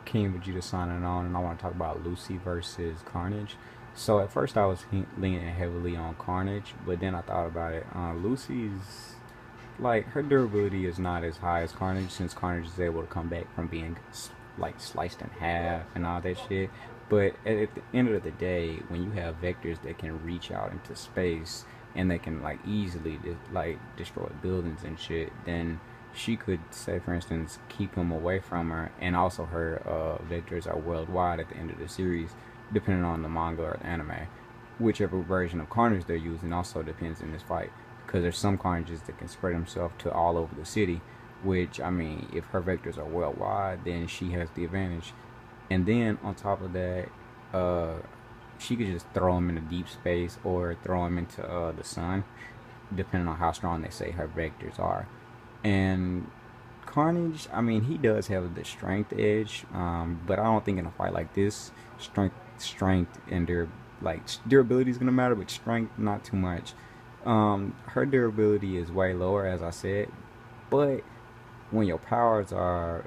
King Vegeta signing on, and I want to talk about Lucy versus Carnage. So at first I was leaning heavily on Carnage, but then I thought about it. Lucy's like her durability is not as high as Carnage, since Carnage is able to come back from being like sliced in half and all that shit. But at the end of the day, when you have vectors that can reach out into space and they can like easily like destroy buildings and shit, then she could say, for instance, keep him away from her. And also her vectors are worldwide at the end of the series, depending on the manga or the anime. Whichever version of Carnage they're using also depends in this fight, because there's some Carnages that can spread himself to all over the city, which, I mean, if her vectors are worldwide, then she has the advantage. And then on top of that, uh, she could just throw him into deep space or throw him into the sun, depending on how strong they say her vectors are. And Carnage, I mean, he does have the strength edge, but I don't think in a fight like this, strength and durability is gonna matter, but strength not too much. Her durability is way lower, as I said, but when your powers are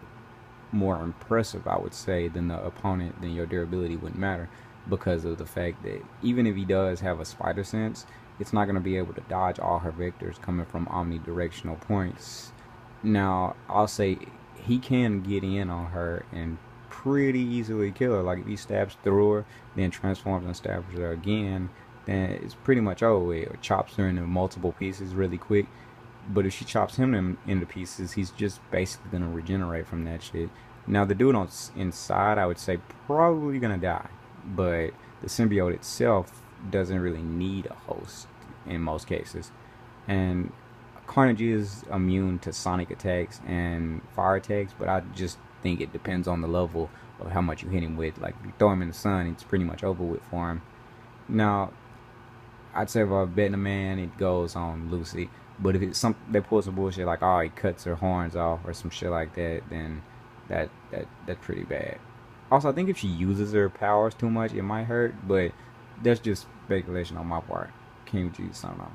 more impressive, I would say, than the opponent, then your durability wouldn't matter, because of the fact that even if he does have a spider sense, it's not going to be able to dodge all her vectors coming from omnidirectional points. Now, I'll say he can get in on her and pretty easily kill her. Like if he stabs through her, then transforms and stabs her again, then it's pretty much over with. Or chops her into multiple pieces really quick. But if she chops him into pieces, he's just basically gonna regenerate from that shit. Now the dude on inside, I would say probably gonna die, but the symbiote itself doesn't really need a host in most cases. And Carnage is immune to sonic attacks and fire attacks, but I just think it depends on the level of how much you hit him with. Like if you throw him in the sun, it's pretty much over with for him. Now I'd say if I'm betting a man, it goes on Lucy. But if it's some they pull some bullshit like, oh, he cuts her horns off or some shit like that, then that's pretty bad. Also, I think if she uses her powers too much, it might hurt. But that's just speculation on my part. King G, signing off.